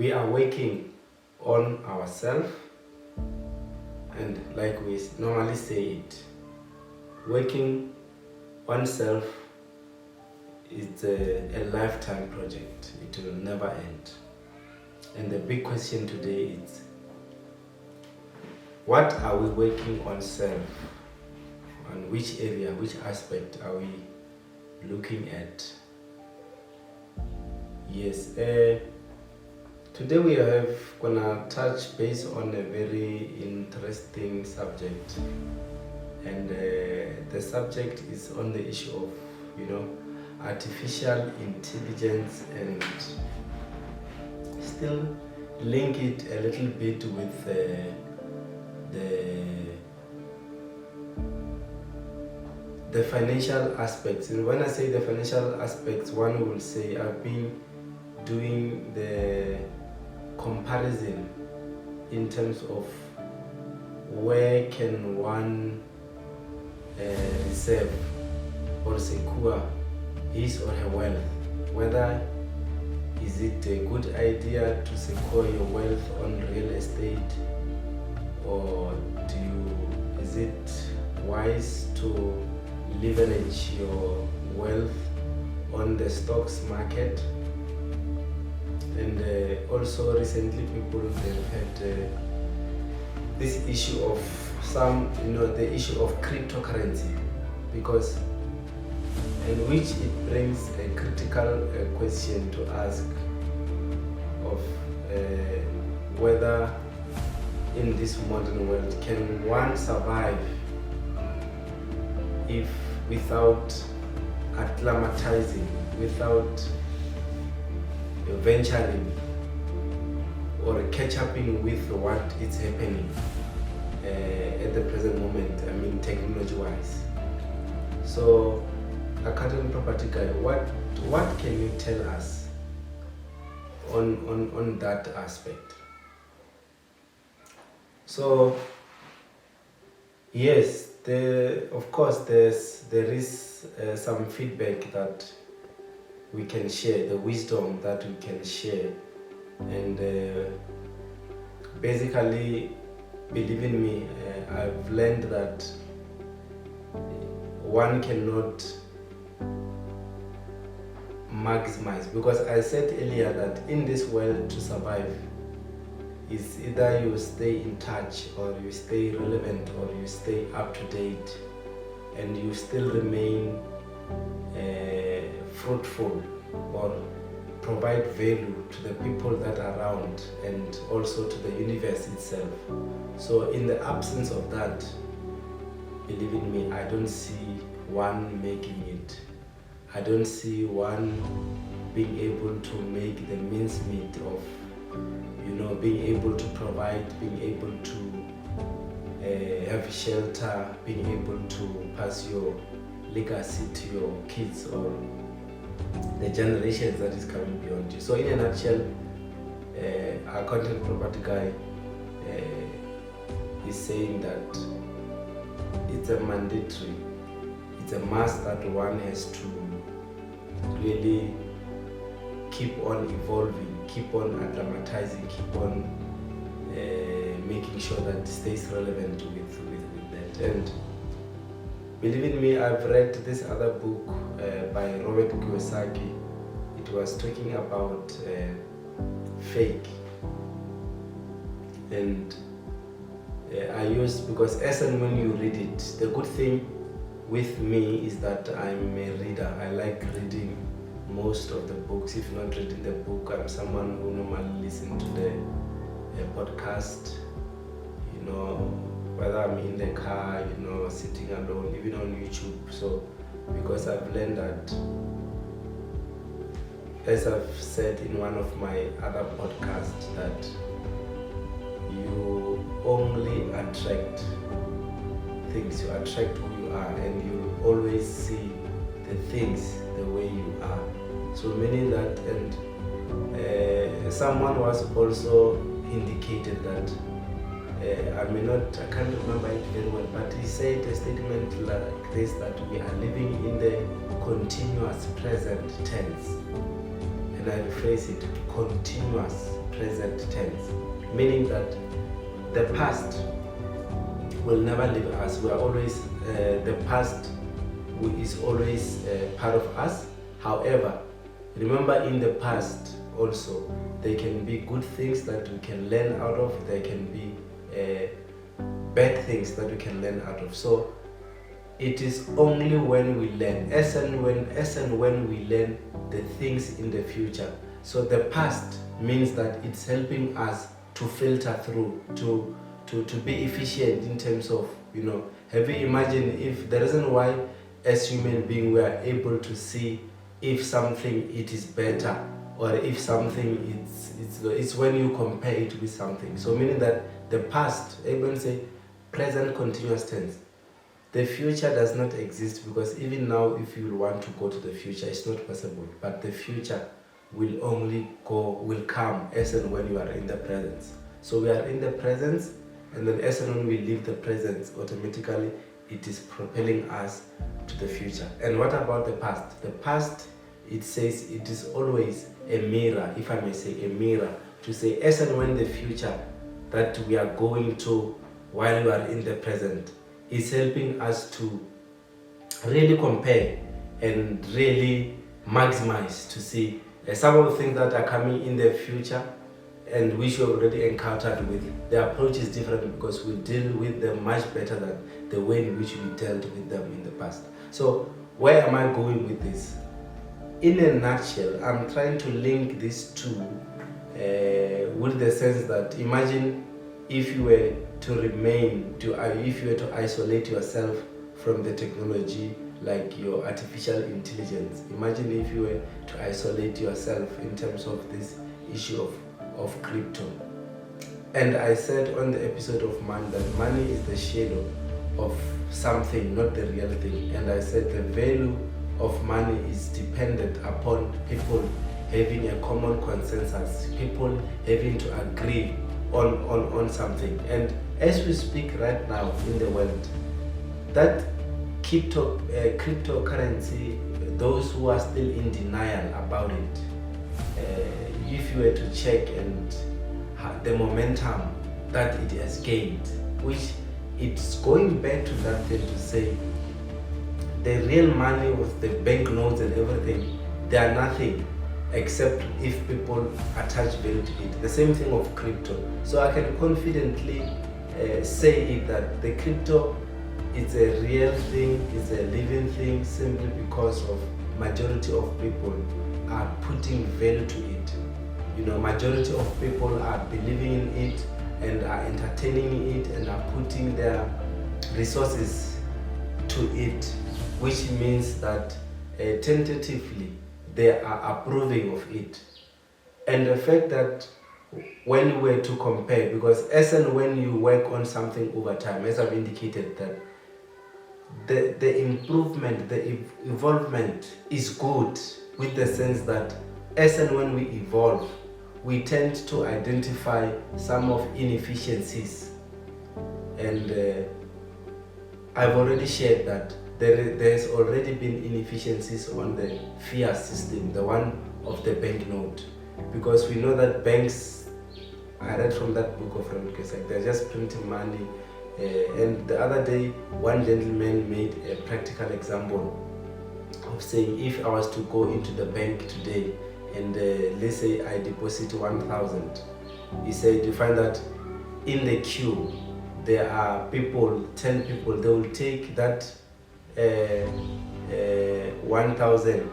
we are working on ourselves, and like we normally say it, working on self is a lifetime project. It will never end. And the big question today is, what are we working on self? On which area, which aspect are we looking at? Yes, today we are gonna touch base on a very interesting subject, and the subject is on the issue of, artificial intelligence, and still link it a little bit with the financial aspects. And when I say the financial aspects, one will say I've been doing the comparison in terms of where can one reserve or secure his or her wealth. Whether is it a good idea to secure your wealth on real estate, or is it wise to leverage your wealth on the stocks market? And also recently people have had this issue of the issue of cryptocurrency, because in which it brings a critical question to ask of whether in this modern world can one survive if without acclimatizing, without venturing or catch-upping with what is happening at the present moment, technology-wise. So, Academic Property Guy, what can you tell us on that aspect? So, yes, of course there is some feedback that we can share, the wisdom that we can share, and basically, believe in me, I've learned that one cannot maximize, because I said earlier that in this world to survive is either you stay in touch, or you stay relevant, or you stay up to date, and you still remain fruitful or provide value to the people that are around, and also to the universe itself. So in the absence of that, believe in me, I don't see one making it. I don't see one being able to make the mincemeat of being able to provide, being able to have shelter, being able to pass your legacy to your kids or the generations that is coming beyond you. So in a nutshell, our content property guy is saying that it's a mandatory, it's a must that one has to really keep on evolving, keep on acclimatizing, keep on making sure that it stays relevant with that. And believe in me, I've read this other book by Robert Kiyosaki. It was talking about fake, and because as and when you read it, the good thing with me is that I'm a reader. I like reading most of the books. If not reading the book, I'm someone who normally listens to the podcast, whether I'm in the car, sitting alone, even on YouTube. So, because I've learned that, as I've said in one of my other podcasts, that you only attract things, you attract who you are, and you always see the things the way you are. So meaning that, and someone was also indicated that, I can't remember it very well, but he said a statement like this, that we are living in the continuous present tense. And I rephrase it, continuous present tense, meaning that the past will never leave us. We are always, the past is always part of us. However, remember, in the past also, there can be good things that we can learn out of, there can be bad things that we can learn out of. So it is only when we learn, as and when we learn the things in the future. So the past means that it's helping us to filter through, to be efficient in terms of, have you imagined if the reason why as human being we are able to see if something it is better or if something it's when you compare it with something. So meaning that the past, everyone say present continuous tense. The future does not exist, because even now if you want to go to the future, it's not possible. But the future will come as and when you are in the present. So we are in the present, and then as and when we leave the present, automatically it is propelling us to the future. And what about the past? The past, it says it is always a mirror, if I may say, a mirror to say as and when the future that we are going to while we are in the present is helping us to really compare and really maximize to see some of the things that are coming in the future and which we already encountered with. The approach is different because we deal with them much better than the way in which we dealt with them in the past. So where am I going with this? In a nutshell, I'm trying to link these two with the sense that imagine if you were if you were to isolate yourself from the technology, like your artificial intelligence. Imagine if you were to isolate yourself in terms of this issue of crypto. And I said on the episode of money that money is the shadow of something, not the real thing. And I said the value of money is dependent upon people having a common consensus, people having to agree on something. And as we speak right now in the world, that cryptocurrency, those who are still in denial about it, if you were to check and the momentum that it has gained, which it's going back to that thing to say the real money with the banknotes and everything, they are nothing except if people attach value to it. The same thing of crypto. So I can confidently say it that the crypto is a real thing, it's a living thing, simply because of majority of people are putting value to it. Majority of people are believing in it and are entertaining it and are putting their resources to it, which means that tentatively they are approving of it. And the fact that when we were to compare, because as and when you work on something over time, as I've indicated, that the improvement, the evolvement is good, with the sense that as and when we evolve, we tend to identify some of inefficiencies. And I've already shared that there's already been inefficiencies on the fiat system, the one of the banknote, because we know that banks, I read from that book of Kuxa, they're just printing money. And the other day, one gentleman made a practical example of saying, if I was to go into the bank today and let's say I deposit 1,000, he said, you find that in the queue there are 10 people, they will take that 1,000,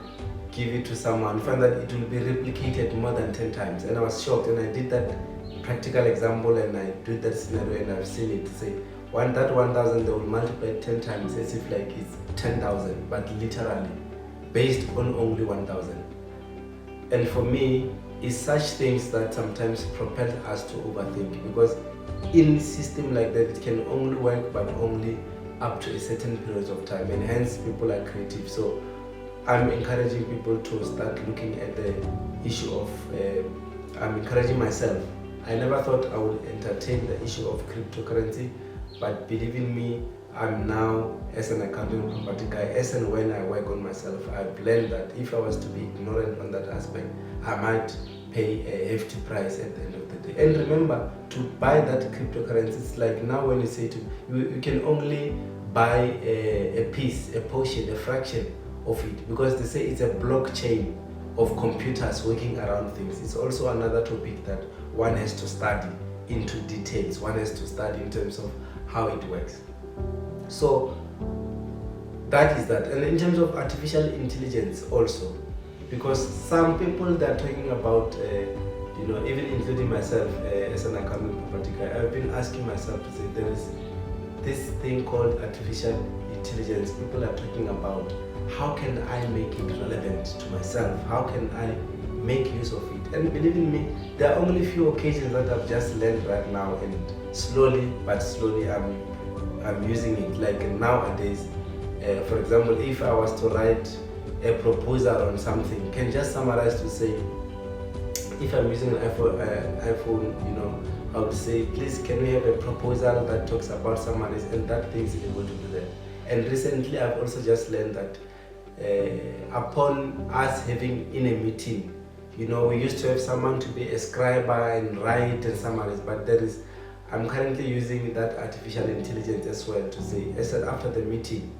give it to someone, find that it will be replicated more than 10 times. And I was shocked, and I did that practical example and I did that scenario, and I've seen it say that 1,000 they will multiply 10 times as if like it's 10,000, but literally based on only 1,000. And for me, it's such things that sometimes propel us to overthink, because in a system like that, it can only work but only up to a certain period of time, and hence people are creative. So I'm encouraging people to start looking at the issue of, I'm encouraging myself. I never thought I would entertain the issue of cryptocurrency, but believe in me, I'm now, as an accounting property guy, as and when I work on myself, I've learned that if I was to be ignorant on that aspect, I might pay a hefty price at the end of the day. And remember, to buy that cryptocurrency, it's like now when you say you can only buy a piece, a portion, a fraction of it, because they say it's a blockchain of computers working around things. It's also another topic that one has to study into details. One has to study in terms of how it works. So that is that. And in terms of artificial intelligence also, because some people that are talking about, even including myself as an accountant property guy, I've been asking myself to say there is this thing called artificial intelligence. People are talking about how can I make it relevant to myself? How can I make use of it? And believe in me, there are only few occasions that I've just learned right now, and slowly I'm using it. Like nowadays, for example, if I was to write a proposal on something, can just summarize to say, if I'm using an iPhone, I would say, please can we have a proposal that talks about someone, and that thing is able to do that. And recently I've also just learned that upon us having in a meeting, we used to have someone to be a scribe and write and summarize, but I'm currently using that artificial intelligence as well to say, after the meeting,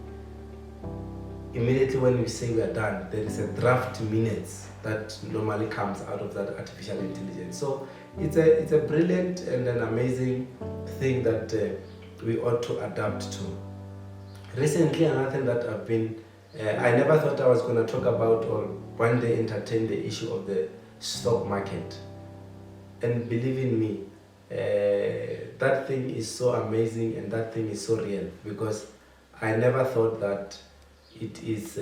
immediately when we say we are done, there is a draft minutes that normally comes out of that artificial intelligence. So it's a brilliant and an amazing thing that we ought to adapt to. Recently, another thing that I never thought I was going to talk about or one day entertain the issue of the stock market. And believe in me, that thing is so amazing and that thing is so real, because I never thought that it is,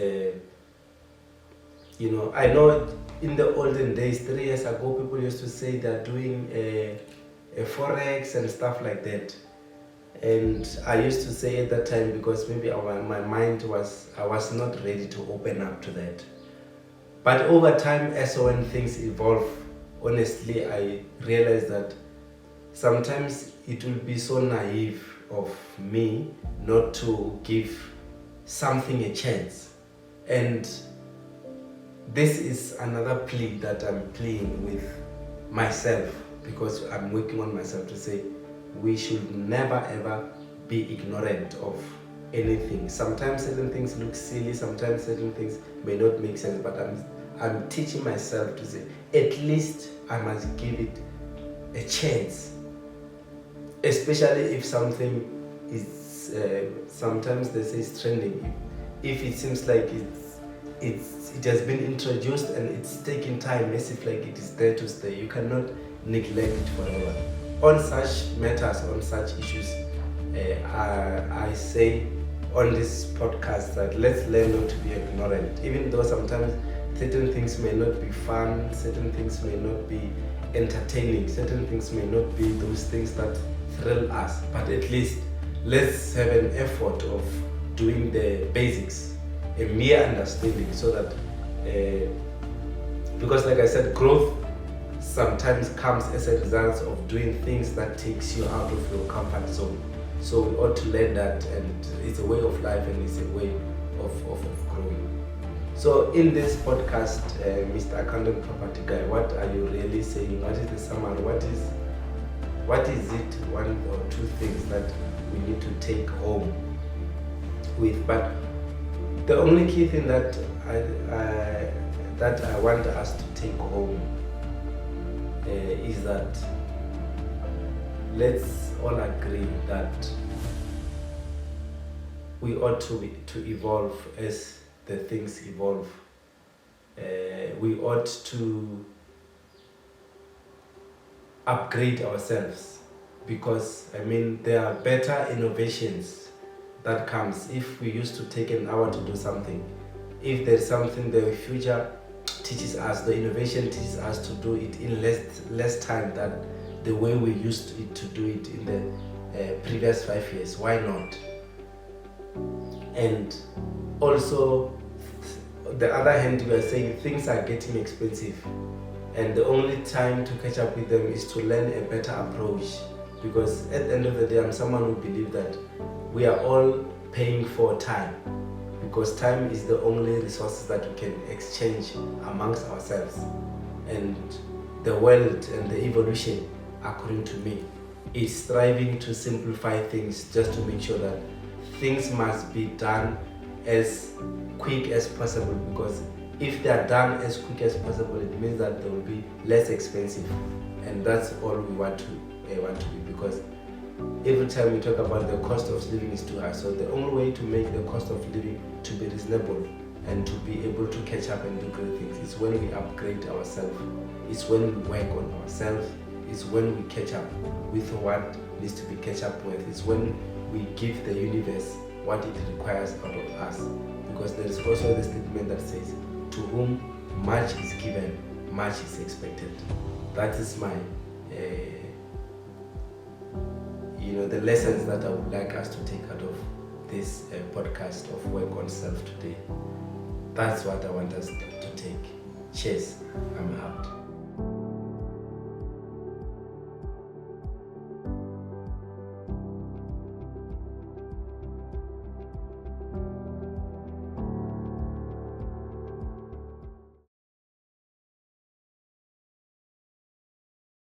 I know in the olden days, 3 years ago, people used to say they're doing a forex and stuff like that. And I used to say at that time, because maybe my mind I was not ready to open up to that. But over time, as when things evolve, honestly, I realized that sometimes it will be so naive of me not to give something a chance. And this is another plea that I'm pleading with myself, because I'm working on myself to say we should never ever be ignorant of anything. Sometimes certain things look silly, sometimes certain things may not make sense, but I'm teaching myself to say at least I must give it a chance, especially if something is sometimes they say it's trending. If it seems like it has been introduced and it's taking time, as if like it is there to stay, you cannot neglect it forever. On such matters, on such issues, I say on this podcast that let's learn not to be ignorant, even though sometimes certain things may not be fun, certain things may not be entertaining, certain things may not be those things that thrill us, but at least let's have an effort of doing the basics, a mere understanding, so that because like I said, growth sometimes comes as a result of doing things that takes you out of your comfort zone. So we ought to learn that, and it's a way of life and it's a way of growing. So in this podcast, Mr. Accountant Property Guy, what are you really saying? What is the summary? What is it, one or two things that we need to take home with? But the only key thing that I want us to take home is that let's all agree that we ought to evolve as the things evolve. We ought to upgrade ourselves, because there are better innovations that comes if we used to take an hour to do something. If there's something the future teaches us, the innovation teaches us to do it in less time than the way we used to do it in the previous 5 years, why not? And also, the other hand, we are saying things are getting expensive, and the only time to catch up with them is to learn a better approach, because at the end of the day, I'm someone who believes that we are all paying for time, because time is the only resources that we can exchange amongst ourselves. And the world and the evolution, according to me, is striving to simplify things just to make sure that things must be done as quick as possible, because if they are done as quick as possible, it means that they will be less expensive, and that's all we want to be, because every time we talk about the cost of living is too high. So the only way to make the cost of living to be reasonable and to be able to catch up and do great things is when we upgrade ourselves. It's when we work on ourselves. It's when we catch up with what needs to be catch up with. It's when we give the universe what it requires out of us. Because there is also the statement that says, to whom much is given, much is expected. That is my the lessons that I would like us to take out of this podcast of Work on Self today. That's what I want us to take. Cheers. I'm out.